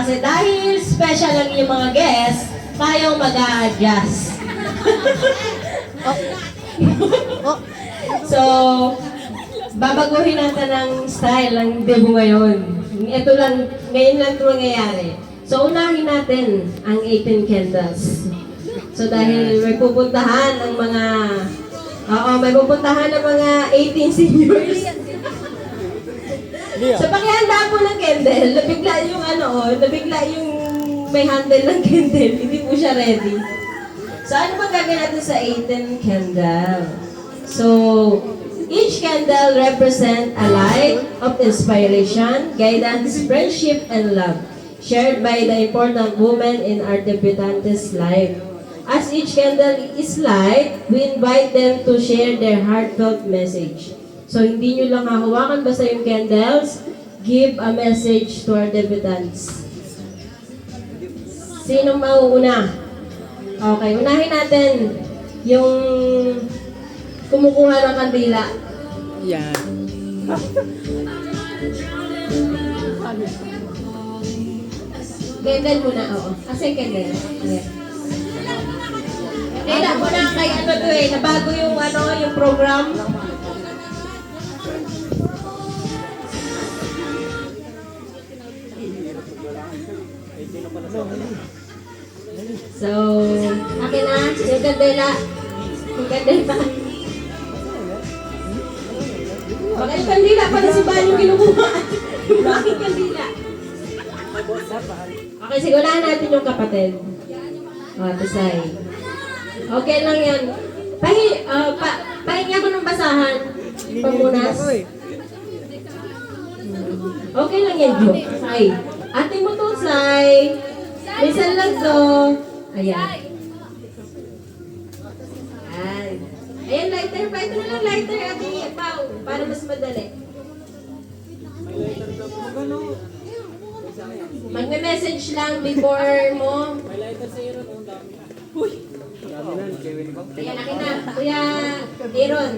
kasi dahil special lang yung mga guests, tayong mag-a-adjust. So, babaguhin natin ang style ng demo ngayon. Ito lang, ngayon lang ito mangyayari. So, unahin natin ang 18 candles. So, dahil may pupuntahan ng mga, may pupuntahan ng mga 18 seniors. So, pakihanda po ng candle, nabigla yung nabigla yung may handle ng candle, hindi po siya ready. So, ano ba gagawin natin sa 18 candle? So, each candle represent a light of inspiration, guidance, friendship, and love, shared by the important women in our debutante's life. As each candle is light, we invite them to share their heartfelt message. So, hindi nyo lang hahawakan basta yung candles, give a message to our debutants. Sino mauuna? Okay, unahin natin yung kumukuha ng kandila. Yan. Candle muna, oo. Kasi candle. Yeah. Kaya muna kay nabago yung yung program. So, akin na, yung kandela. Yung kandela. Baka yung kandila, para si Ban yung kinukuha. Yung aking kandila. Okay, sigurahan natin yung kapatid. Tasay. Okay lang yan. Pahingi ako ng basahan. Pamunas. Okay lang yan, Jo. Say. Ate mo to, Say. Minsan lang to. Ayan. Ayan, lighter pa. Ito na lang lighter, Ate Pao. Para mas madali. Magme-message lang before mo. May lighter sa Aaron. Ang dami. Uy! Ayan, akin na. Kuya Aaron.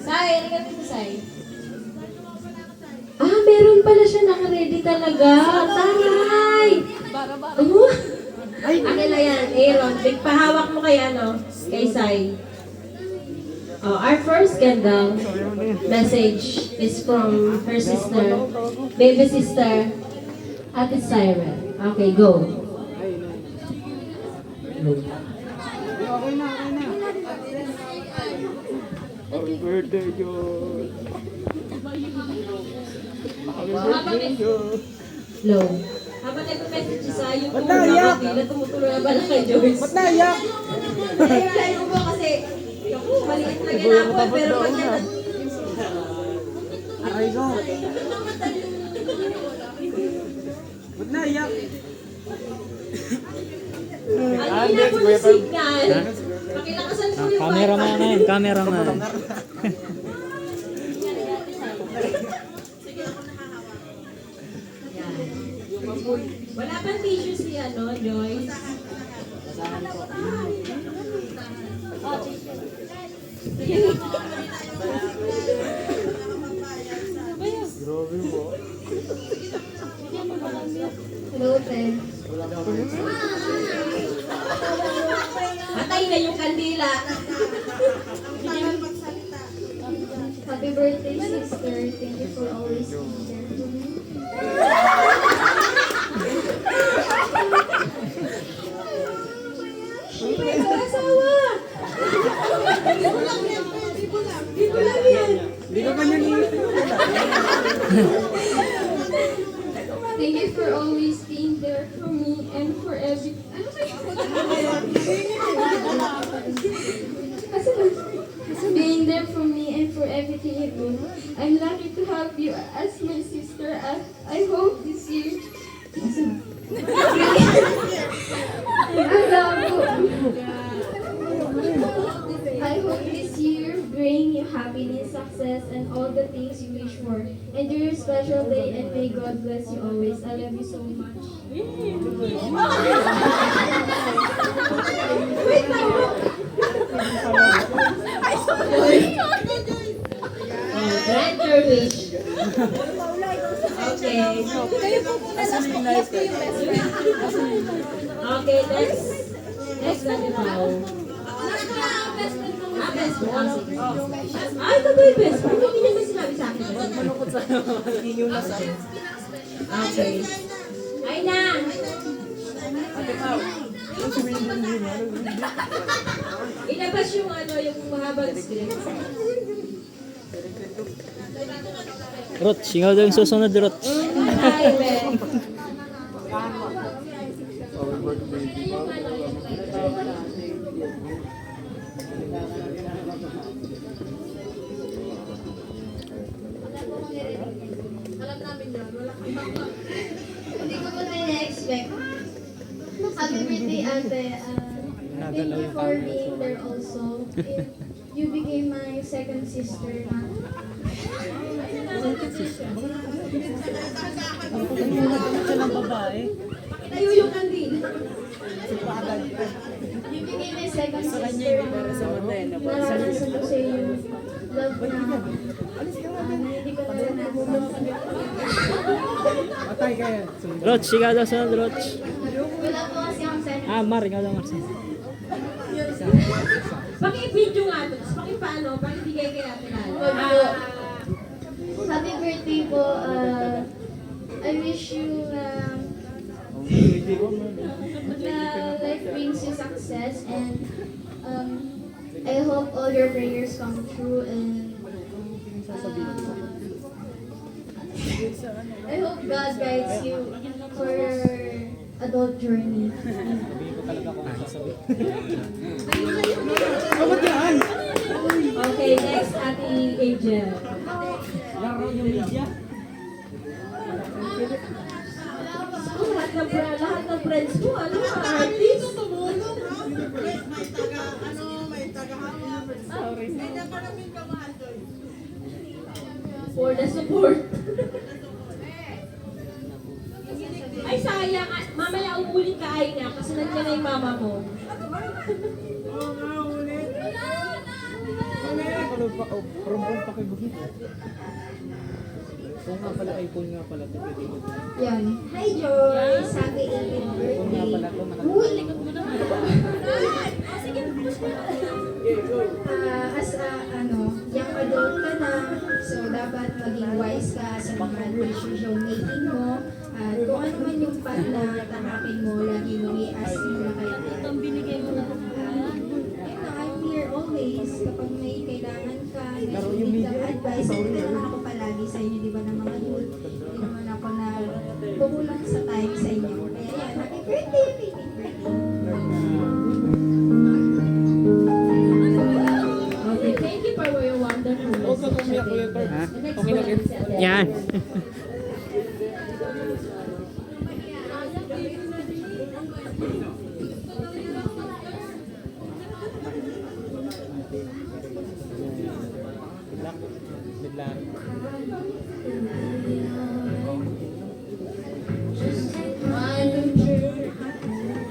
Say, halika dito, Say. Meron pala siya naka-ready talaga. Taray! Akin na yan, Aaron. Pahawak mo kay kay Say. Our first candle message is from her sister, baby sister, Ate Syra. Okay, go. Happy birthday, Joy. Happy birthday, Joy. Low. Habang nag-message siya sa'yo, Ba't naiyak? tumutuloy na bala kay Joyce. Ba't naiyak? Ayaw mo kasi, maliit na ginapon, pero pag Aray ko. Ba't naiyak? ang ina po ng signal. Pakilakasan po yung Cameraman na yun, cameraman. Wala pang tissue si Joyce. Grabe mo. Hello, Te. Patay na yung kandila. Happy birthday, sister. Thank you for always being there for me. May asawa. Dito lang yan. Hindi ka pa niya Thank you for always being there for me and for every... Being there for me and for everything you do. I'm lucky to have you as my sister. I hope this year... I hope this year bring you happiness, success, and all the things you wish for. Enjoy your special day and may God bless you always. I love you so much. Wait lang. Grant your wish. Okay. Okay. Kayo po muna last po yung best friend. Okay, next natin daw. Best friend. Ah, ito ba yung best friend? Hindi niya ba sinabi sa akin? Okay. Ay na! Ilabas yung yung mahabang script. Rot, singaw daw yung susunod, Rot. Ay, Ben. Hindi ko po na-expect. Happy birthday, ate. Thank you for being there also. You became my second sister na. Tayo yung kandila. You became my second sister na. Naranasan ko sa iyo yung love na hindi ko naranasan. Patay kayo. Rot, singaw daw sunod, Rot. Wala po kasi akong sen. Ah, Mar, ikaw daw, Mar. Paki-video nga ito. Paki-paano? Paki-bigay kay Ate Lala. Happy birthday po. I wish you na life brings you success and I hope all your prayers come true and I hope God guides you for your adult journey. Okay, next Ate Angel. Lahat ng friends mo, ano mga artist? For the support. Ay, sayang. Mamaya umuling kain na kasi nandiyan na yung mama mo. Rumbong pa kay Bukit. Kung nga pala, iPhone nga pala. Yan. Hi Joyce, happy 18th birthday. As young adult ka na, so dapat maging wise ka sa mga decision making mo. Kung ano man yung path na tanapin mo, lagi mo i-ask mo na kaya. I'm here always. Kapag may kailangan ka, may need ka advice, hindi naman ako palagi sa inyo, di ba, ng mga youth. Hindi naman ako na bumulang sa time sa inyo. Kaya yan, happy birthday, happy birthday. Okay, thank you for your wonderful message. The next one is Ate Yan.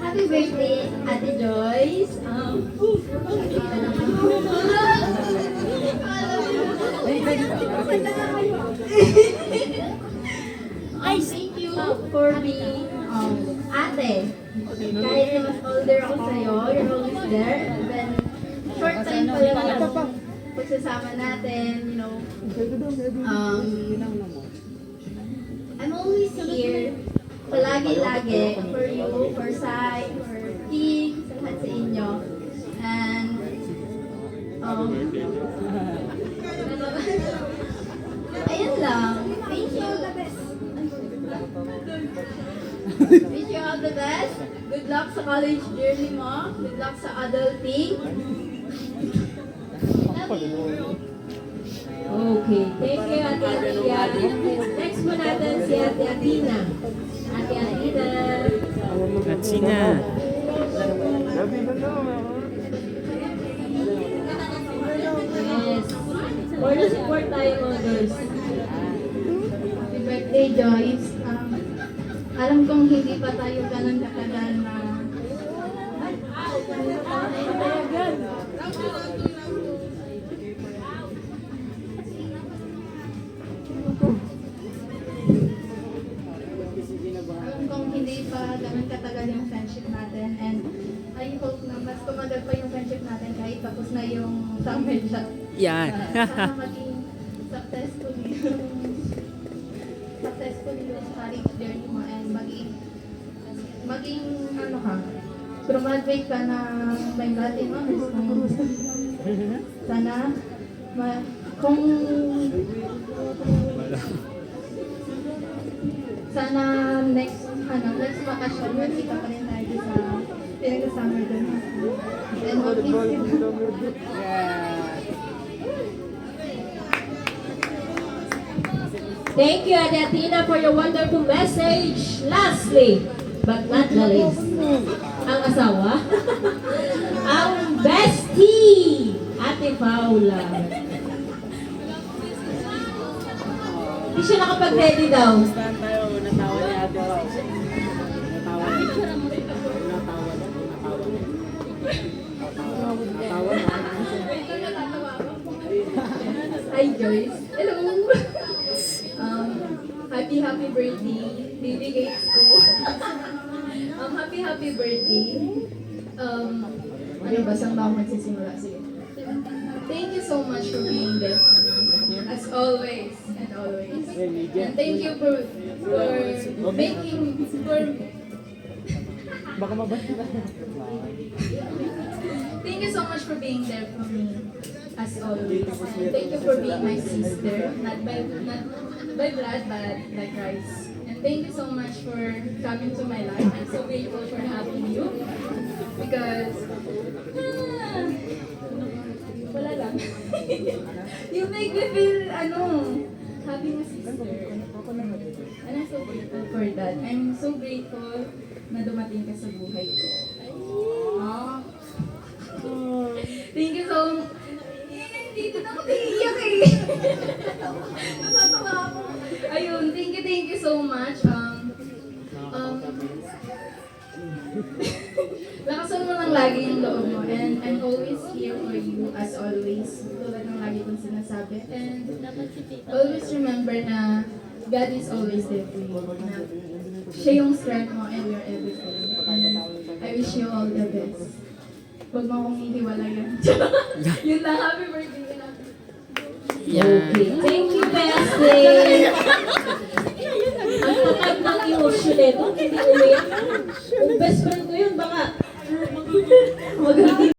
Happy birthday, Ate Joyce. Thank you for being ate. Kahit naman older ako sa'yo, you're always there. And then, short time pa lang yung pagsasama natin, you know. I'm always here, palagi-lagi, for you, for Sai, for King, sa lahat sa inyo. And, ayun lang. Thank you. Wish you all the best. Good luck sa college journey mo. Good luck sa adulting. Love you. Okay, thank you Ate Atia. Next po natin si Ate Atina. Ate Atina. At sina. Yes. For the support tayo mga girls. Happy birthday, Joyce. Alam kong hindi pa tayo ganun katagal na tapos na yung summer job. Yan. Sana maging successful yung college journey mo and maging ano ka, graduate ka na may Latin honors mo. Sana kung sana next vacation magkita pa rin tayo sa pinag-summer doon. And Thank you, Ate Athena, for your wonderful message. Lastly, but not the least, ang asawa, ang bestie, Ate Paula. Hindi siya nakapag-ready daw. Saan tayo? Natawa ni Ate Rose. Natawa niya. Natawa Hi Joyce. Hello. Happy birthday, baby cakes ko. Happy birthday. Ano ba, saan ba ako magsisimula? Sige. Thank you so much for being there for me. As always and always. And thank you for Baka mabasa. Thank you so much for being there for me, as always. And thank you for being my sister, not by blood, but by Christ. And thank you so much for coming to my life. I'm so grateful for having you. Because, wala lang. You make me feel, having a sister. And I'm so grateful for that. I'm so grateful na dumating ka sa buhay ko. Thank you so much. Dito na ako naiiyak eh. Natatawa ako. Ayun, thank you so much. Lakasan mo lang lagi yung loob mo. And I'm always here for you as always. Tulad ng lagi kong sinasabi. And always remember na God is always there for you. Na siya yung strength mo and your everything. And I wish you all the best. Huwag mo akong hihiwalayan. Yun lang, happy birthday. Okay. Thank you, bestie. Ang tatag ng emosyon nito, hindi umiyak. Kung best friend ko yun, baka magiging